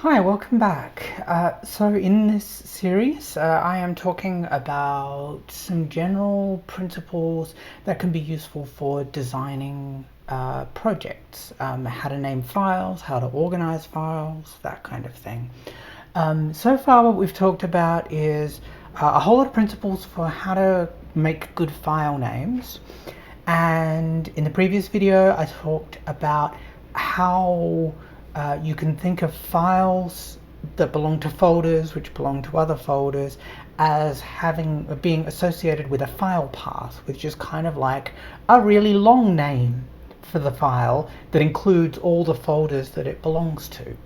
Hi, welcome back. So in this series, I am talking about some general principles that can be useful for designing projects, how to name files, how to organize files, that kind of thing. So far what we've talked about is a whole lot of principles for how to make good file names. And in the previous video, I talked about how you can think of files that belong to folders, which belong to other folders, as being associated with a file path, which is kind of like a really long name for the file that includes all the folders that it belongs to.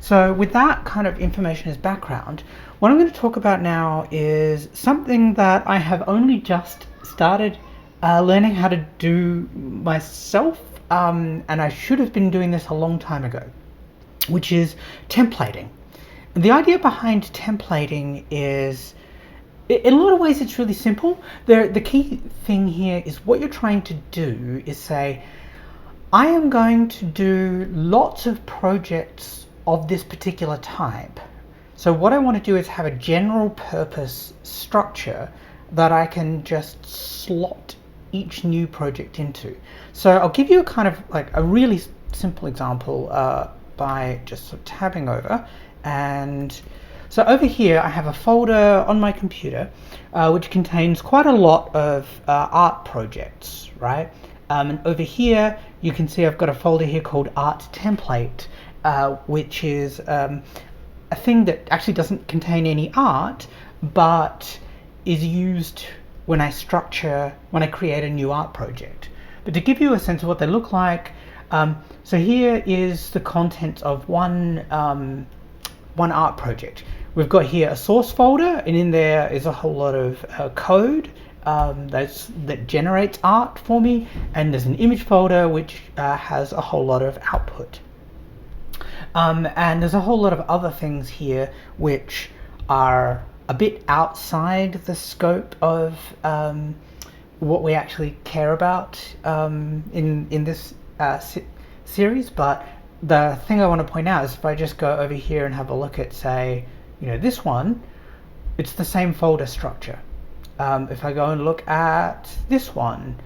So with that kind of information as background, what I'm going to talk about now is something that I have only just started learning how to do myself, and I should have been doing this a long time ago, which is templating. And the idea behind templating is, in a lot of ways, it's really simple. The key thing here is what you're trying to do is say, I am going to do lots of projects of this particular type. So what I want to do is have a general purpose structure that I can just slot each new project into. So I'll give you a kind of like a really simple example by just sort of tabbing over. And so over here I have a folder on my computer which contains quite a lot of art projects, right? And over here you can see I've got a folder here called art template, which is a thing that actually doesn't contain any art, but is used when I create a new art project. But to give you a sense of what they look like, so here is the contents of one art project. We've got here a source folder, and in there is a whole lot of code that generates art for me, and there's an image folder which has a whole lot of output. And there's a whole lot of other things here which are a bit outside the scope of what we actually care about in this series. But the thing I want to point out is if I just go over here and have a look at, say, this one, it's the same folder structure. If I go and look at this one,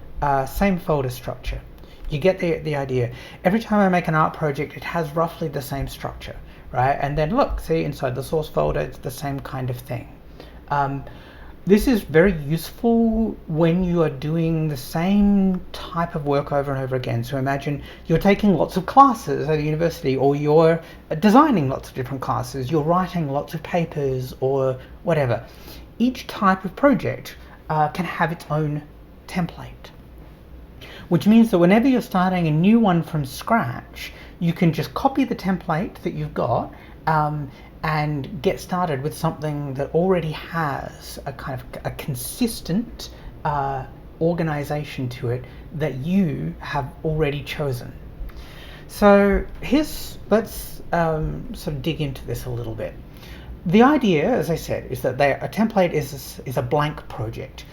same folder structure. You get the idea. Every time I make an art project, it has roughly the same structure, right? And then look, see, inside the source folder, it's the same kind of thing. This is very useful when you are doing the same type of work over and over again. So imagine you're taking lots of classes at a university, or you're designing lots of different classes, you're writing lots of papers or whatever. Each type of project can have its own template, which means that whenever you're starting a new one from scratch, you can just copy the template that you've got and get started with something that already has a kind of a consistent organization to it that you have already chosen. So let's sort of dig into this a little bit. The idea, as I said, is that a template is a blank project.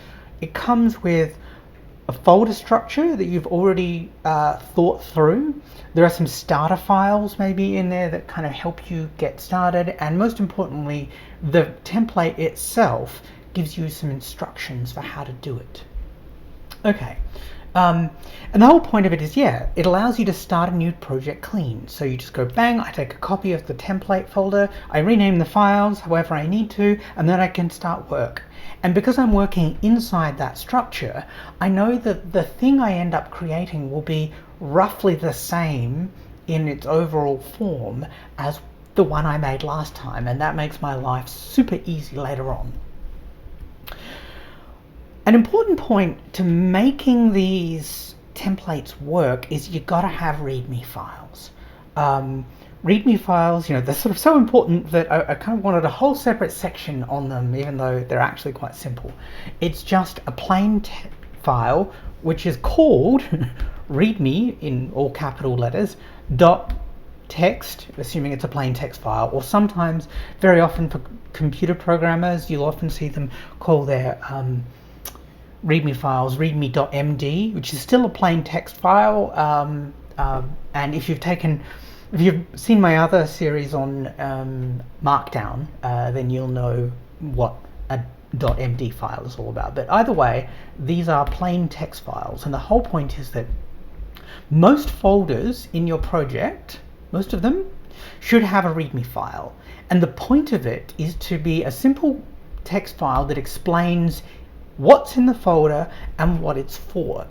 It comes with a folder structure that you've already thought through. There are some starter files maybe in there that kind of help you get started, and most importantly, the template itself gives you some instructions for how to do it. Okay, and the whole point of it is, it allows you to start a new project clean. So you just go bang, I take a copy of the template folder, I rename the files however I need to, and then I can start work. And because I'm working inside that structure, I know that the thing I end up creating will be roughly the same in its overall form as the one I made last time, and that makes my life super easy later on. An important point to making these templates work is you gotta have Readme files. Readme files, they're sort of so important that I kind of wanted a whole separate section on them, even though they're actually quite simple. It's just a plain file which is called Readme in all capital letters .text, assuming it's a plain text file, or sometimes, very often for computer programmers, you'll often see them call their Readme files readme.md, which is still a plain text file. And if you've taken if you've seen my other series on Markdown, then you'll know what a .md file is all about. But either way, these are plain text files, and the whole point is that most folders in your project, most of them, should have a Readme file. And the point of it is to be a simple text file that explains what's in the folder and what it's for.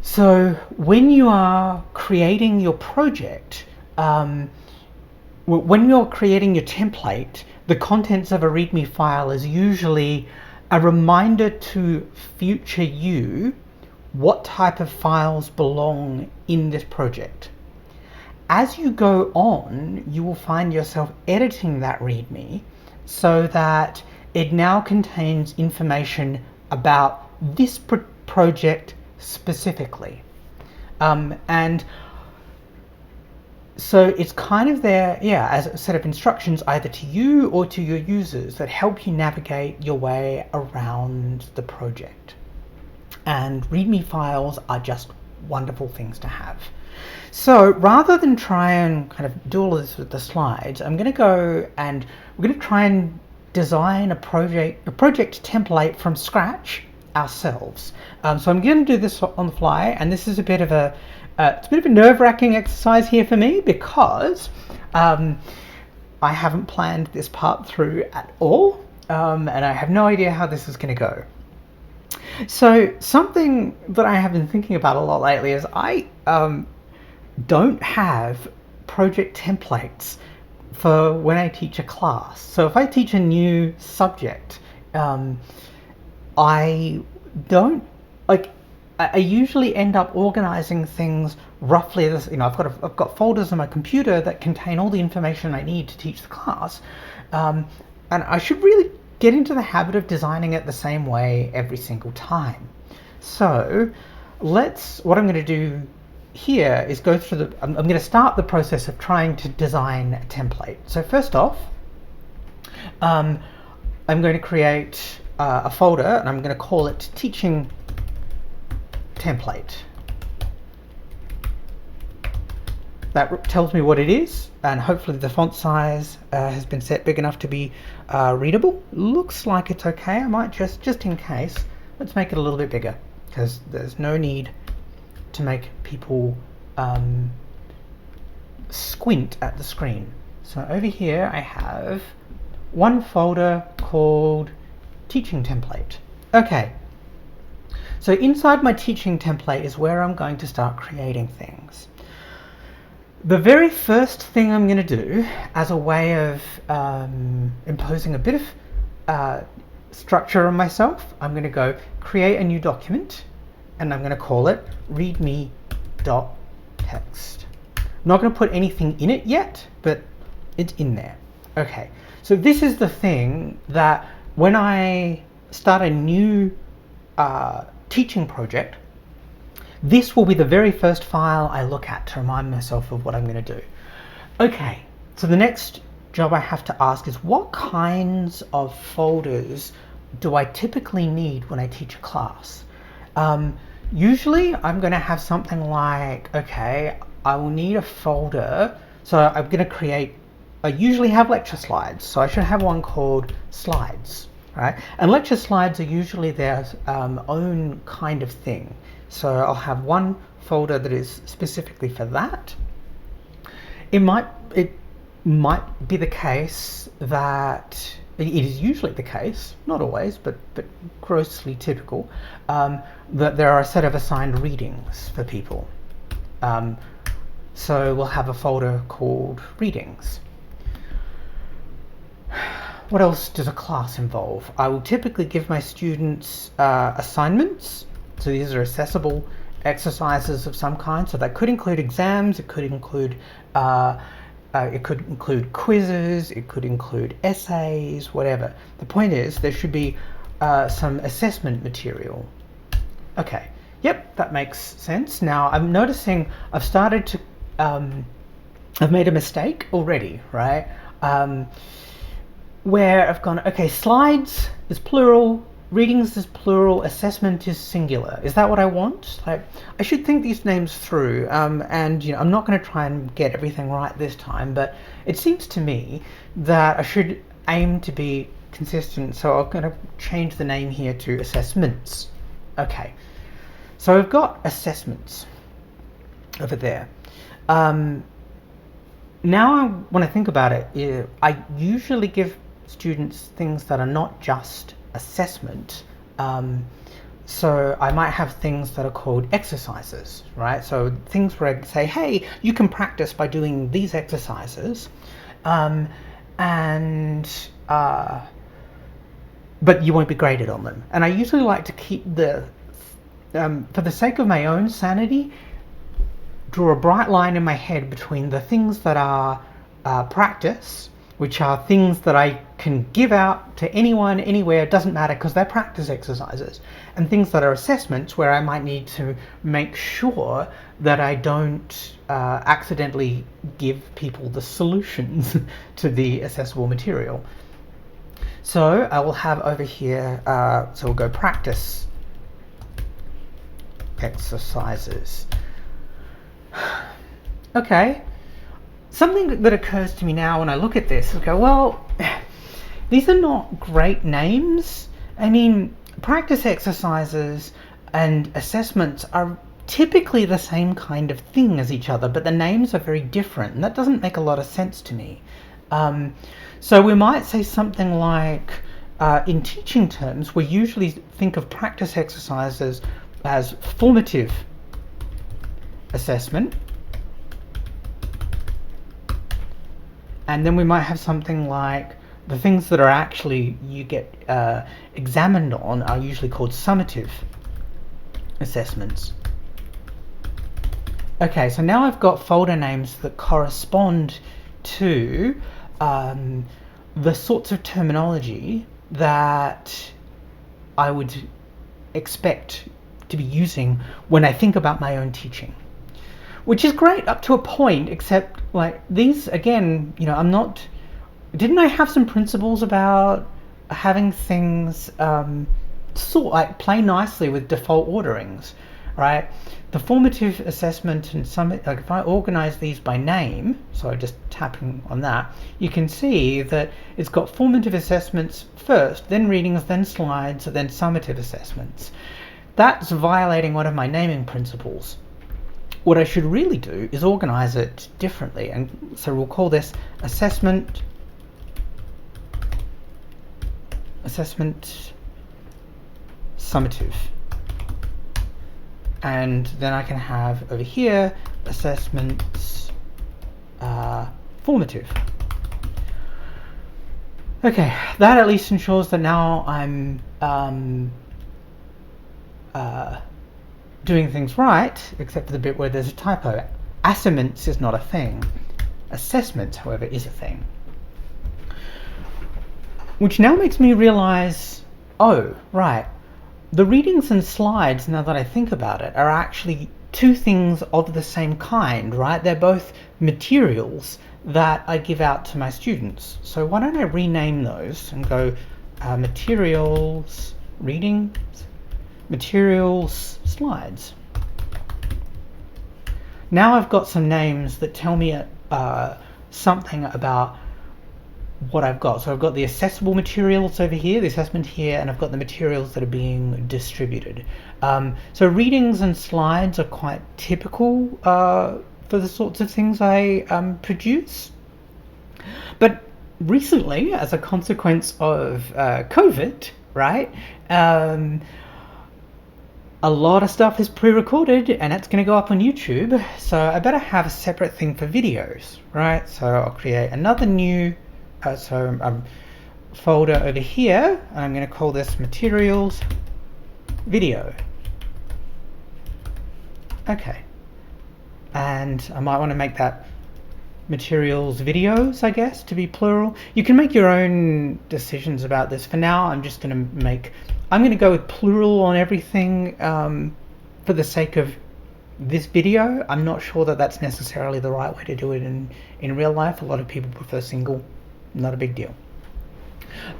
So when you are creating your project, when you're creating your template, the contents of a Readme file is usually a reminder to future you what type of files belong in this project. As you go on, you will find yourself editing that Readme so that it now contains information about this project specifically. And so it's kind of there, as a set of instructions either to you or to your users that help you navigate your way around the project. And Readme files are just wonderful things to have. So rather than try and kind of do all of this with the slides, I'm going to go and we're going to try and design a project template from scratch ourselves. So I'm going to do this on the fly, and this is a bit of a nerve-wracking exercise here for me because I haven't planned this part through at all, and I have no idea how this is going to go. So something that I have been thinking about a lot lately is I don't have project templates for when I teach a class. So if I teach a new subject, I don't like. I usually end up organizing things roughly this. I've got folders on my computer that contain all the information I need to teach the class, and I should really get into the habit of designing it the same way every single time. So what I'm going to do here is go through I'm going to start the process of trying to design a template. So first off, I'm going to create a folder, and I'm going to call it teaching template. That tells me what it is, and hopefully the font size has been set big enough to be readable. Looks like it's okay. I might just in case, let's make it a little bit bigger, because there's no need to make people squint at the screen. So over here I have one folder called teaching template. Okay, so inside my teaching template is where I'm going to start creating things. The very first thing I'm going to do as a way of imposing a bit of structure on myself, I'm going to go create a new document, and I'm going to call it readme.txt. I'm not going to put anything in it yet, but it's in there. Okay, so this is the thing that when I start a new teaching project, this will be the very first file I look at to remind myself of what I'm going to do. Okay, so the next job I have to ask is, what kinds of folders do I typically need when I teach a class? Usually I'm going to have something like, okay, I will need a folder. So I'm going to create, I usually have lecture slides. So I should have one called slides, right? And lecture slides are usually their own kind of thing. So I'll have one folder that is specifically for that. It might be the case that it is usually the case, not always, but grossly typical, that there are a set of assigned readings for people. So we'll have a folder called readings. What else does a class involve? I will typically give my students assignments. So these are accessible exercises of some kind. So that could include exams, it could include quizzes, it could include essays, whatever. The point is there should be some assessment material. Okay, yep, that makes sense. Now I'm noticing I've started to, I've made a mistake already, right? Where I've gone, okay, slides is plural, readings is plural, assessment is singular. Is that what I want? Like, I should think these names through, and I'm not going to try and get everything right this time, but it seems to me that I should aim to be consistent, so I'm going to change the name here to assessments. Okay, so I've got assessments over there. Now when I think about it, I usually give students things that are not just assessment. So I might have things that are called exercises, right? So things where I say, hey, you can practice by doing these exercises, but you won't be graded on them. And I usually like to keep for the sake of my own sanity, draw a bright line in my head between the things that are practice, which are things that I can give out to anyone, anywhere, it doesn't matter because they're practice exercises, and things that are assessments where I might need to make sure that I don't accidentally give people the solutions to the accessible material. So I will have over here, so we'll go practice exercises. Okay, something that occurs to me now when I look at this is go, well, these are not great names. I mean, practice exercises and assessments are typically the same kind of thing as each other, but the names are very different, and that doesn't make a lot of sense to me. So we might say something like, in teaching terms, we usually think of practice exercises as formative assessment, and then we might have something like the things that are actually you get examined on are usually called summative assessments. Okay, so now I've got folder names that correspond to the sorts of terminology that I would expect to be using when I think about my own teaching. Which is great up to a point, except like these, again, didn't I have some principles about having things play nicely with default orderings, right? The formative assessment and like if I organize these by name, so just tapping on that, you can see that it's got formative assessments first, then readings, then slides, then summative assessments. That's violating one of my naming principles. What I should really do is organize it differently, and so we'll call this assessment summative, and then I can have over here assessments formative. Okay, that at least ensures that now I'm doing things right, except for the bit where there's a typo. Assessments is not a thing. Assessments, however, is a thing. Which now makes me realize, oh, right, the readings and slides, now that I think about it, are actually two things of the same kind, right? They're both materials that I give out to my students. So why don't I rename those and go materials, readings, materials, slides. Now I've got some names that tell me something about what I've got. So I've got the accessible materials over here, the assessment here, and I've got the materials that are being distributed. So readings and slides are quite typical for the sorts of things I produce. But recently, as a consequence of COVID, right, a lot of stuff is pre-recorded and it's going to go up on YouTube, so I better have a separate thing for videos, right? So I'll create another new folder over here, and I'm going to call this materials video. Okay, and I might want to make that materials videos, I guess, to be plural. You can make your own decisions about this. For now, I'm just going to go with plural on everything for the sake of this video. I'm not sure that that's necessarily the right way to do it in real life. A lot of people prefer single, not a big deal.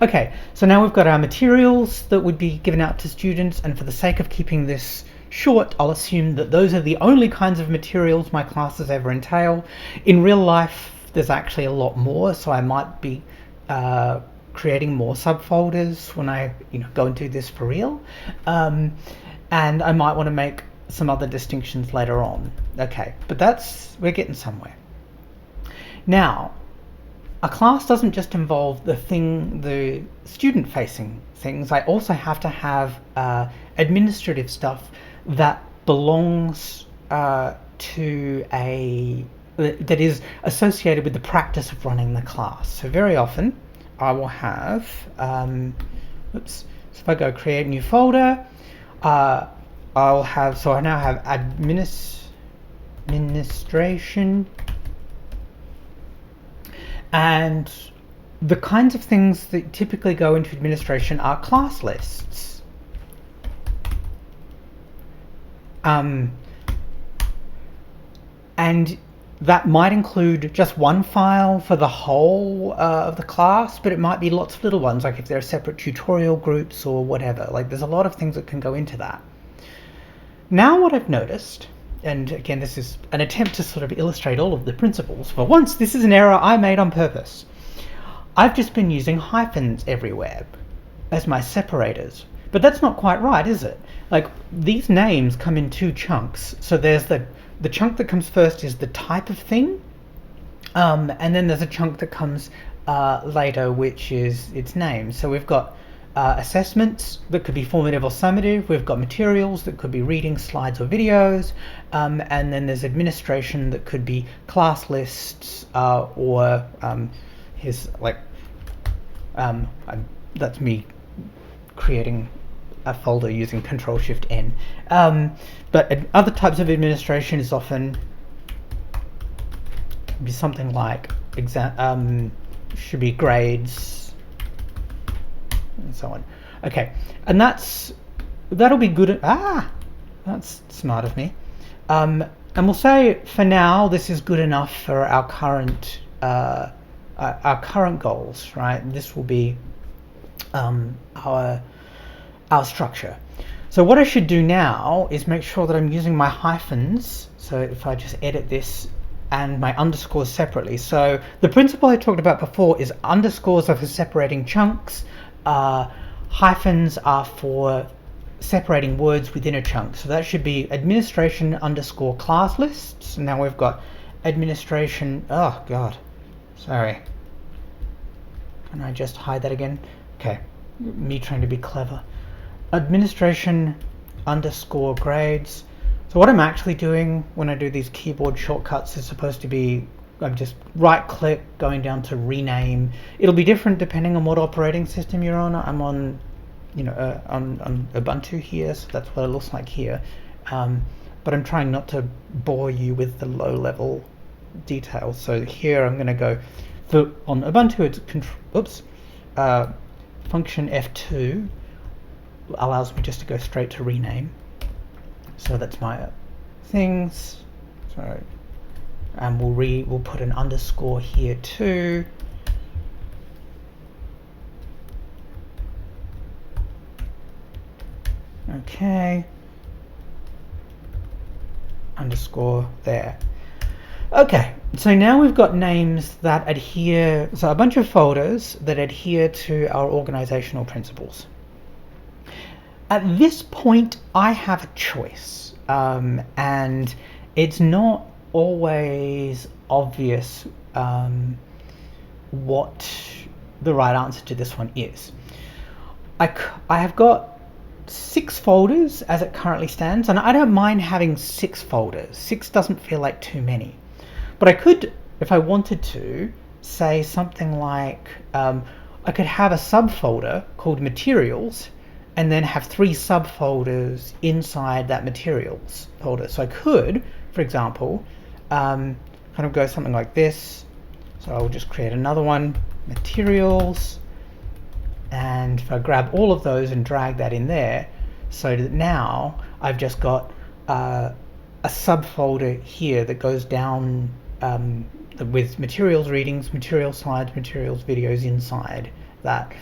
Okay, so now we've got our materials that would be given out to students, and for the sake of keeping this short, I'll assume that those are the only kinds of materials my classes ever entail. In real life, there's actually a lot more, so I might be creating more subfolders when I go and do this for real, and I might want to make some other distinctions later on. Okay, but we're getting somewhere. Now, a class doesn't just involve the student-facing things. I also have to have administrative stuff that belongs to that is associated with the practice of running the class. So very often I will have, so if I go create a new folder, I'll have, so I now have administration, and the kinds of things that typically go into administration are class lists. And that might include just one file for the whole of the class, but it might be lots of little ones, like if there are separate tutorial groups or whatever. Like, there's a lot of things that can go into that. Now what I've noticed, and again this is an attempt to sort of illustrate all of the principles, for once this is an error I made on purpose. I've just been using hyphens everywhere as my separators, but that's not quite right, is it? Like, these names come in two chunks. So there's the chunk that comes first is the type of thing, and then there's a chunk that comes later, which is its name. So we've got assessments that could be formative or summative. We've got materials that could be reading, slides, or videos, and then there's administration that could be class lists, or here's like that's me creating a folder using Control-Shift-N. But other types of administration is often be something like should be grades and so on. Okay, and that'll be good. That's smart of me. And we'll say for now this is good enough for our current goals, right? This will be our structure. So what I should do now is make sure that I'm using my hyphens. So if I just edit this and my underscores separately. So the principle I talked about before is underscores are for separating chunks. Hyphens are for separating words within a chunk. So that should be administration underscore class lists. And now we've got administration. Oh God, sorry. Can I just hide that again? Okay, me trying to be clever. Administration underscore grades. So what I'm actually doing when I do these keyboard shortcuts is supposed to be, I'm just right click, going down to rename. It'll be different depending on what operating system you're on. I'm on, on Ubuntu here, so that's what it looks like here. But I'm trying not to bore you with the low level details. So here I'm going to go on Ubuntu. It's function F2 allows me just to go straight to rename. So that's my things. So, and we'll put an underscore here too. Okay. Underscore there. Okay, so now we've got names that adhere, so a bunch of folders that adhere to our organizational principles. At this point, I have a choice, and it's not always obvious what the right answer to this one is. I have got 6 folders as it currently stands, and I don't mind having 6 folders. 6 doesn't feel like too many. But I could, if I wanted to, say something like, I could have a subfolder called materials, and then have 3 subfolders inside that materials folder. So I could, for example, kind of go something like this. So I'll just create another one, materials, and if I grab all of those and drag that in there, so that now I've just got a subfolder here that goes down with materials readings, materials slides, materials videos inside, that.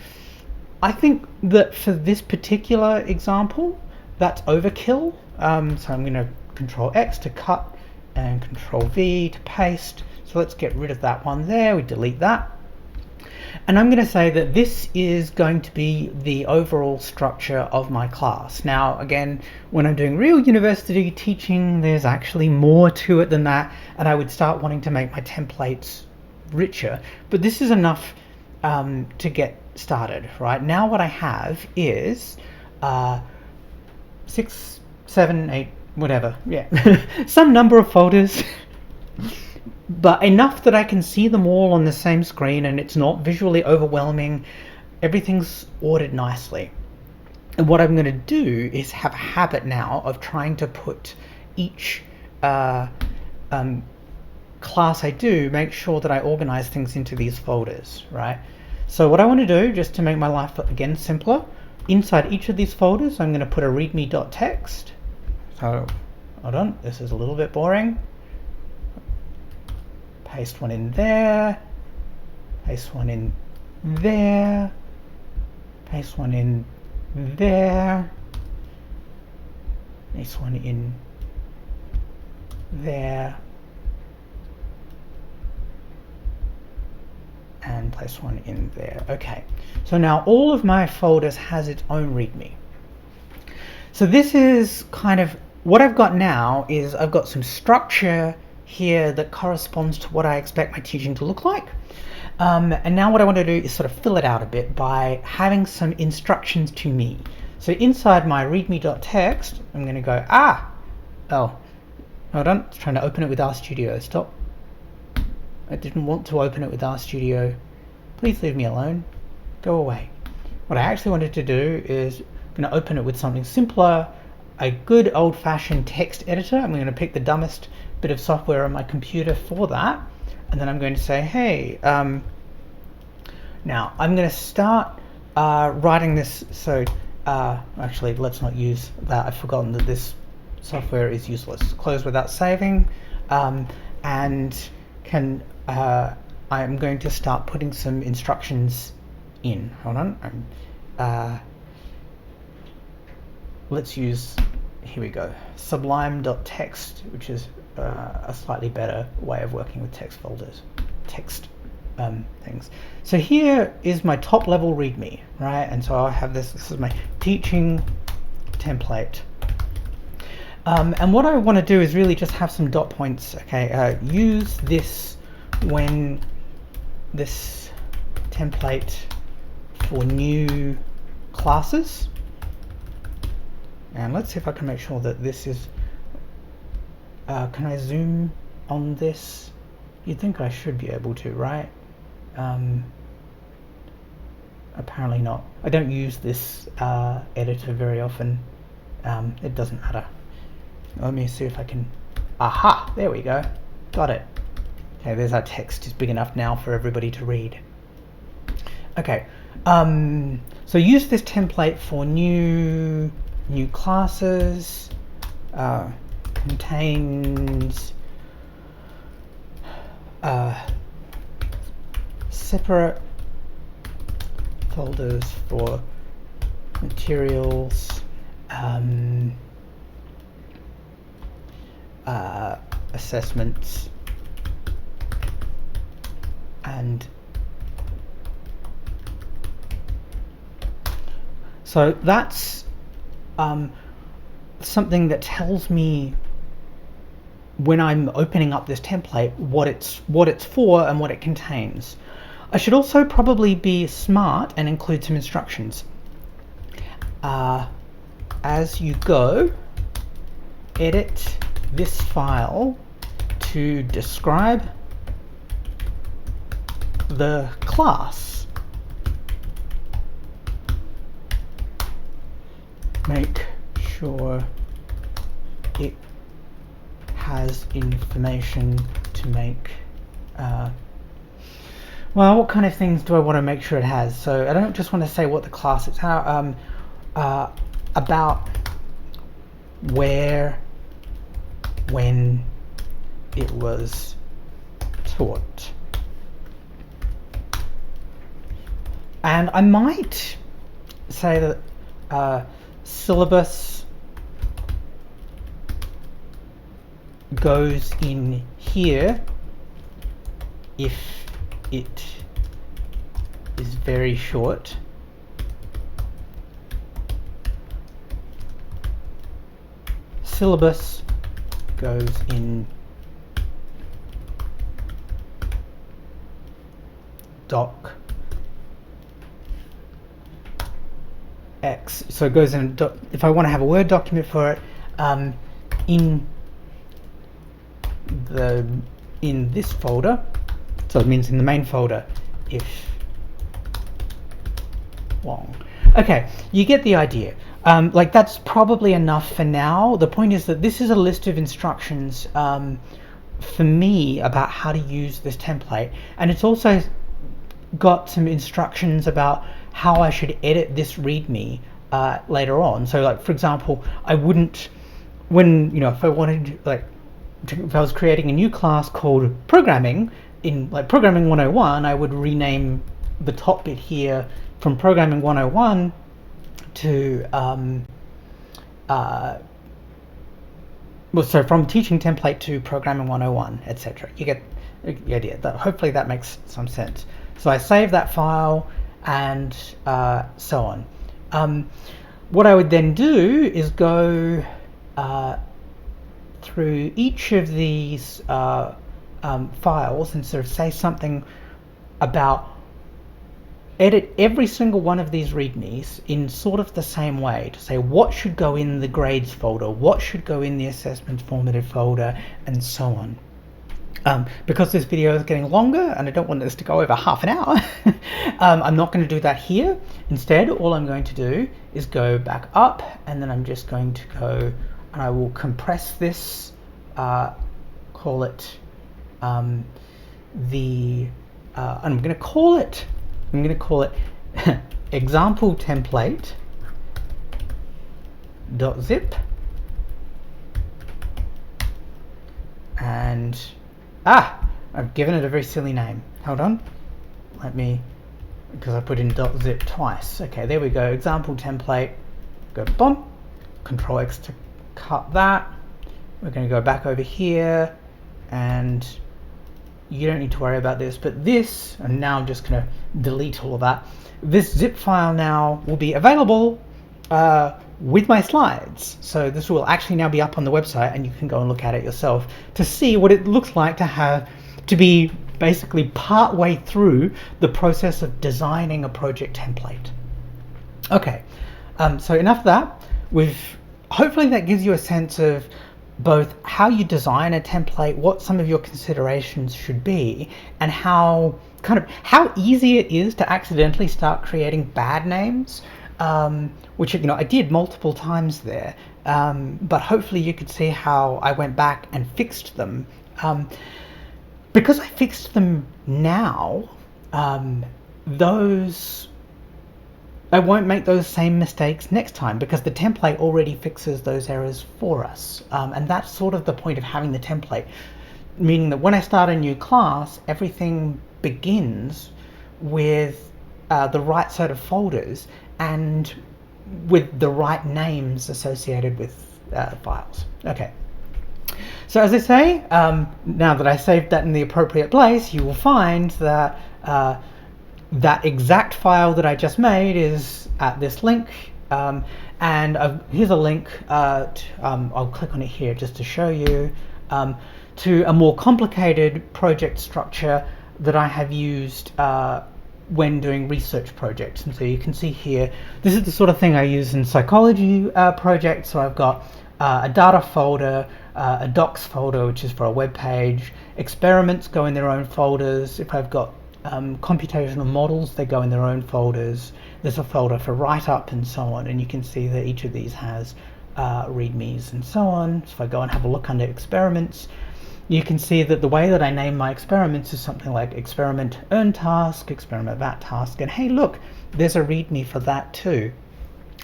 I think that for this particular example, that's overkill. So I'm going to Control X to cut and Control V to paste. So let's get rid of that one there. We delete that. And I'm going to say that this is going to be the overall structure of my class. Now, again, when I'm doing real university teaching, there's actually more to it than that, and I would start wanting to make my templates richer. But this is enough to get started. Right now, what I have is 6, 7, 8, whatever. Yeah, some number of folders. But enough that I can see them all on the same screen and it's not visually overwhelming. Everything's ordered nicely. And what I'm going to do is have a habit now of trying to put each class I do, make sure that I organize things into these folders, right? So what I want to do, just to make my life again simpler, inside each of these folders I'm going to put a readme.txt. So hold on, this is a little bit boring. Paste one in there, paste one in there, paste one in there, paste one in there, and place one in there. Okay, so now all of my folders has its own readme. So this is kind of what I've got now. Is I've got some structure here that corresponds to what I expect my teaching to look like. And now what I want to do is sort of fill it out a bit by having some instructions to me. So inside my readme.txt, I'm going to go, oh, hold on, it's trying to open it with RStudio. Stop. I didn't want to open it with RStudio. Please leave me alone. Go away. What I actually wanted to do is I'm going to open it with something simpler, a good old-fashioned text editor. I'm going to pick the dumbest bit of software on my computer for that, and then I'm going to say, hey, now I'm going to start writing this. So actually, let's not use that. I've forgotten that this software is useless. Close without saving, and I'm going to start putting some instructions in. Hold on. Let's use, here we go, sublime.txt, which is a slightly better way of working with text folders, text things. So here is my top level readme, right? And so I have this is my teaching template. And what I want to do is really just have some dot points. Okay, use this when this template for new classes. And let's see if I can make sure that this is, can I zoom on this? You'd think I should be able to, right? Apparently not. I don't use this editor very often. It doesn't matter. Let me see if I can, aha, there we go. Got it. Okay, there's our text. It's big enough now for everybody to read. Okay, so use this template for new classes, contains separate folders for materials, assessments, and so that's something that tells me when I'm opening up this template what it's for and what it contains. I should also probably be smart and include some instructions. As you go, edit this file to describe the class. Make sure it has information to make well, what kind of things do I want to make sure it has? So I don't just want to say what the class is, about where, when it was taught. And I might say that syllabus goes in here if it is very short. Syllabus goes in doc X, so it goes in if I want to have a Word document for it, in this folder, so it means in the main folder if long. Okay, you get the idea. Like, that's probably enough for now. The point is that this is a list of instructions for me about how to use this template, and it's also got some instructions about how I should edit this README later on. So, like, for example, I wouldn't, if I wanted, like, if I was creating a new class called programming in, like, programming 101, I would rename the top bit here from programming 101 to from teaching template to programming 101, etc. You get the idea. Hopefully that makes some sense. So I save that file and so on. What I would then do is go through each of these files and sort of say something about, edit every single one of these readmes in sort of the same way, to say what should go in the grades folder, what should go in the assessment formative folder, and so on. Because this video is getting longer and I don't want this to go over half an hour, I'm not going to do that here. Instead, all I'm going to do is go back up, and then I'm just going to go and I will compress this, call it I'm going to call it example template .zip, and I've given it a very silly name. Hold on, because I put in .zip twice. Okay, there we go. Example template. Go boom. Control X to cut that. We're going to go back over here, and you don't need to worry about this, but this, and now I'm just going to delete all of that. This zip file now will be available with my slides. So this will actually now be up on the website, and you can go and look at it yourself to see what it looks like to be basically part way through the process of designing a project template. Okay, so enough of that. Hopefully that gives you a sense of both how you design a template, what some of your considerations should be, and how easy it is to accidentally start creating bad names, which I did multiple times there, but hopefully you could see how I went back and fixed them. Because I fixed them now, I won't make those same mistakes next time, because the template already fixes those errors for us. And that's sort of the point of having the template, meaning that when I start a new class, everything begins with the right set of folders and with the right names associated with files. Okay. So as I say, now that I saved that in the appropriate place, you will find that that exact file that I just made is at this link, and here's a link, I'll click on it here just to show you, to a more complicated project structure that I have used when doing research projects. And so you can see here, this is the sort of thing I use in psychology projects. So I've got a data folder, a docs folder, which is for a web page. Experiments go in their own folders. If I've got computational models, they go in their own folders. There's a folder for write-up and so on, and you can see that each of these has readmes and so on. So if I go and have a look under experiments, you can see that the way that I name my experiments is something like experiment earn task, experiment that task, and hey look, there's a readme for that too.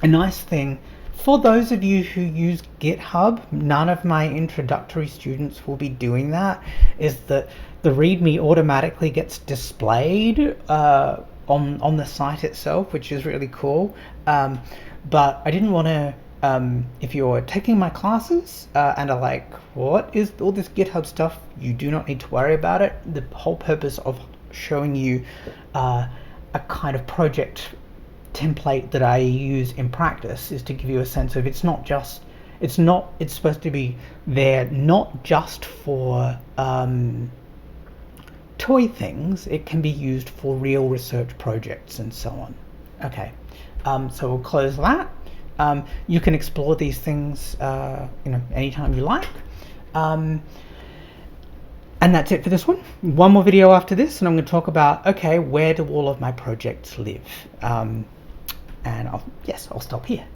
A nice thing for those of you who use GitHub, none of my introductory students will be doing that, is that the README automatically gets displayed on the site itself, which is really cool. But I didn't want to. If you're taking my classes and are like, what is all this GitHub stuff? You do not need to worry about it. The whole purpose of showing you a kind of project template that I use in practice is to give you a sense of it's supposed to be there not just for toy things. It can be used for real research projects and so on. Okay, so we'll close that. You can explore these things anytime you like. And that's it for this one. One more video after this, and I'm going to talk about, okay, where do all of my projects live? And I'll stop here.